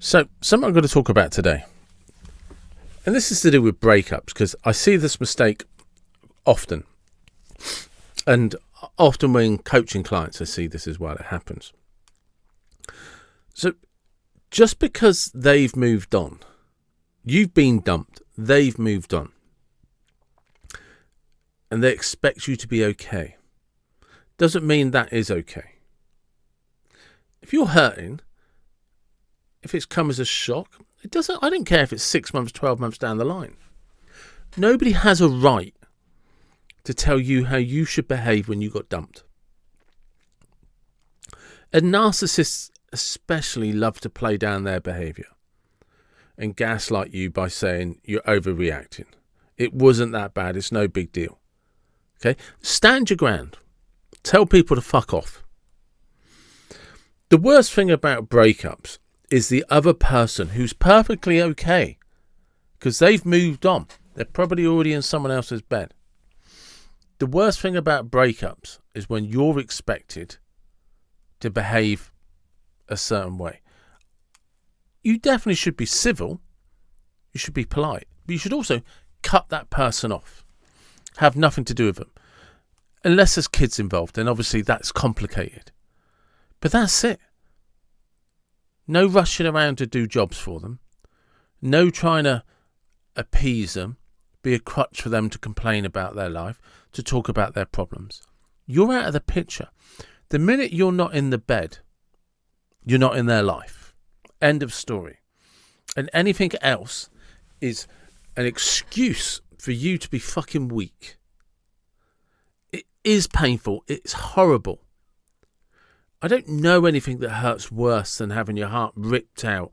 So, something I'm going to talk about today, and this is to do with breakups, because I see this mistake often, and often when coaching clients I see this as well. It happens. So just because they've moved on, you've been dumped, they've moved on, and they expect you to be okay, doesn't mean that is okay. If you're hurting, if it's come as a shock, I don't care if it's 6 months, 12 months down the line. Nobody has a right to tell you how you should behave when you got dumped. And narcissists especially love to play down their behaviour and gaslight you by saying you're overreacting. It wasn't that bad. It's no big deal. Okay? Stand your ground. Tell people to fuck off. The worst thing about breakups is the other person who's perfectly okay because they've moved on. They're probably already in someone else's bed. The worst thing about breakups is when you're expected to behave a certain way. You definitely should be civil. You should be polite. But you should also cut that person off. Have nothing to do with them. Unless there's kids involved, then obviously that's complicated. But that's it. No rushing around to do jobs for them. No trying to appease them, be a crutch for them to complain about their life, to talk about their problems. You're out of the picture. The minute you're not in the bed, you're not in their life. End of story. And anything else is an excuse for you to be fucking weak. It is painful. It's horrible. I don't know anything that hurts worse than having your heart ripped out,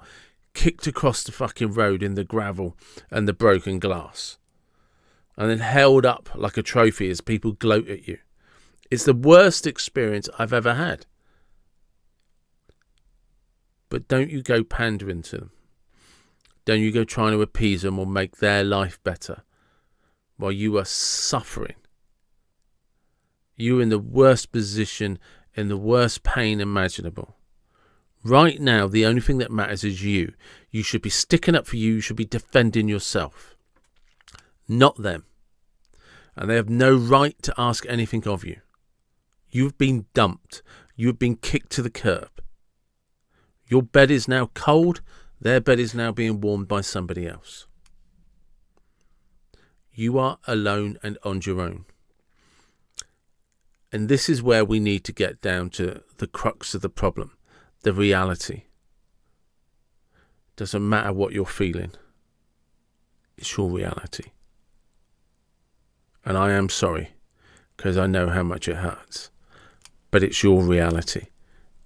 kicked across the fucking road in the gravel and the broken glass, and then held up like a trophy as people gloat at you. It's the worst experience I've ever had. But don't you go pandering to them. Don't you go trying to appease them or make their life better while you are suffering. You're in the worst position, in the worst pain imaginable. Right now, the only thing that matters is you. You should be sticking up for you. You should be defending yourself, not them. And they have no right to ask anything of you. You've been dumped. You've been kicked to the curb. Your bed is now cold. Their bed is now being warmed by somebody else. You are alone and on your own. And this is where we need to get down to the crux of the problem, the reality. Doesn't matter what you're feeling. It's your reality. And I am sorry, because I know how much it hurts. But it's your reality,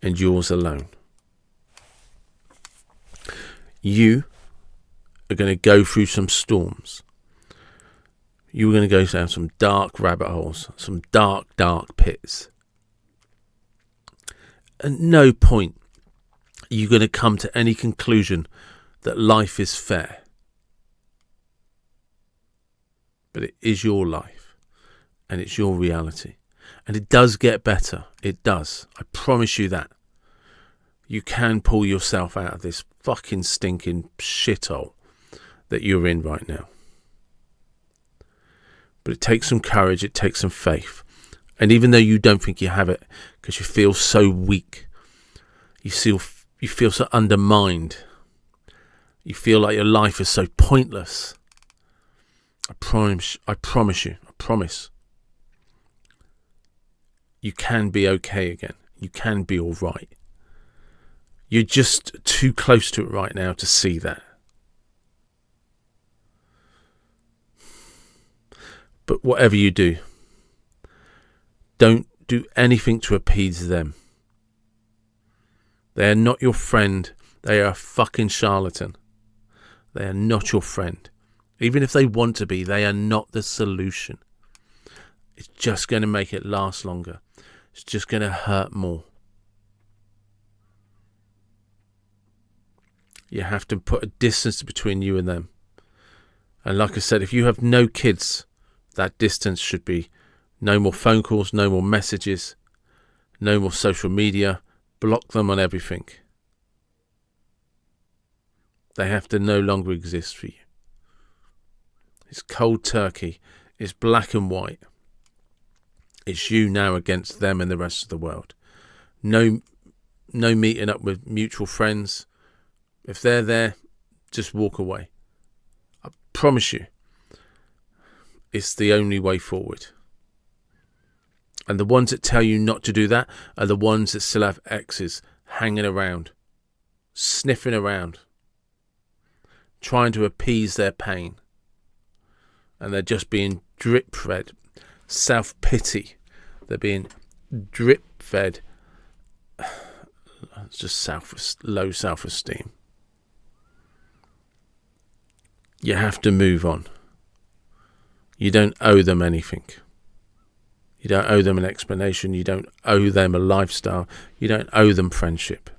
and yours alone. You are going to go through some storms. You're going to go down some dark rabbit holes, some dark, dark pits. At no point are you going to come to any conclusion that life is fair. But it is your life, and it's your reality. And it does get better. It does. I promise you that. You can pull yourself out of this fucking stinking shithole that you're in right now. But it takes some courage. It takes some faith. And even though you don't think you have it, because you feel so weak, you feel so undermined, you feel like your life is so pointless, I promise you, you can be okay again. You can be all right. You're just too close to it right now to see that. But whatever you do, don't do anything to appease them. They are not your friend. They are a fucking charlatan. They are not your friend. Even if they want to be, they are not the solution. It's just going to make it last longer. It's just going to hurt more. You have to put a distance between you and them. And like I said, if you have no kids, that distance should be no more phone calls, no more messages, no more social media. Block them on everything. They have to no longer exist for you. It's cold turkey. It's black and white. It's you now against them and the rest of the world. No meeting up with mutual friends. If they're there, just walk away. I promise you, it's the only way forward. And the ones that tell you not to do that are the ones that still have exes hanging around, sniffing around, trying to appease their pain. And they're just being drip-fed self-pity. They're being drip-fed just low self-esteem. You have to move on. You don't owe them anything. You don't owe them an explanation. You don't owe them a lifestyle. You don't owe them friendship.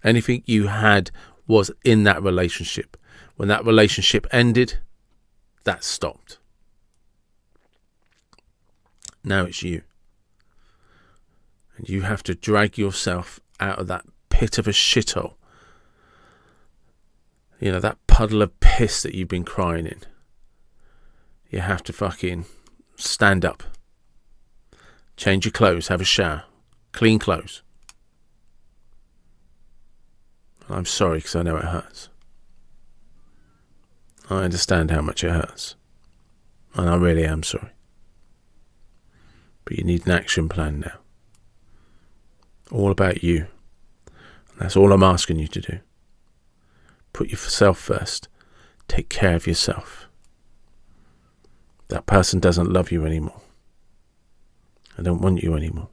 Anything you had was in that relationship. When that relationship ended, that stopped. Now it's you. And you have to drag yourself out of that pit of a shithole. You know, that puddle of piss that you've been crying in. You have to fucking stand up. Change your clothes, have a shower, clean clothes. I'm sorry because I know it hurts. I understand how much it hurts. And I really am sorry. But you need an action plan now. All about you. And that's all I'm asking you to do. Put yourself first. Take care of yourself. That person doesn't love you anymore. I don't want you anymore.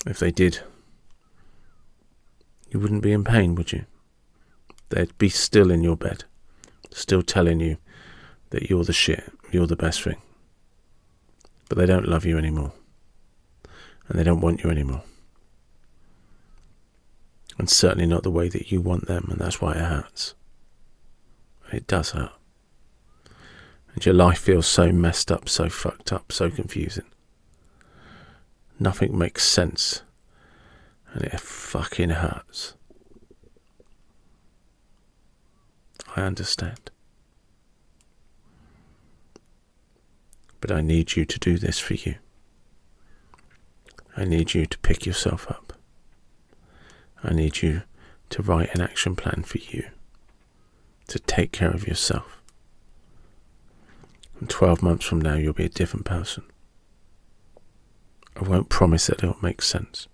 If they did, you wouldn't be in pain, would you? They'd be still in your bed, still telling you that you're the shit, you're the best thing. But they don't love you anymore. And they don't want you anymore. And certainly not the way that you want them, and that's why it hurts. It does hurt. And your life feels so messed up, so fucked up, so confusing. Nothing makes sense. And it fucking hurts. I understand. But I need you to do this for you. I need you to pick yourself up. I need you to write an action plan for you. To take care of yourself. And 12 months from now, you'll be a different person. I won't promise that it'll make sense.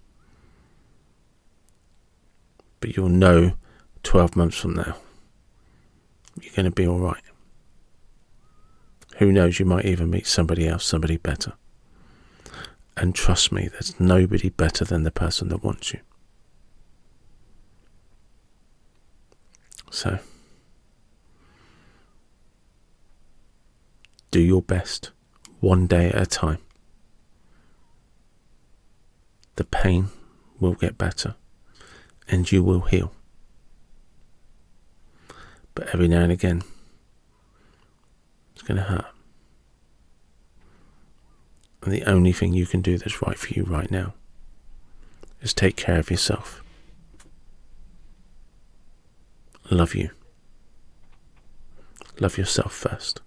But you'll know 12 months from now, you're going to be all right. Who knows, you might even meet somebody else, somebody better. And trust me, there's nobody better than the person that wants you. So, do your best, one day at a time. The pain will get better, and you will heal. But every now and again, it's going to hurt. And the only thing you can do that's right for you right now is take care of yourself. Love you. Love yourself first.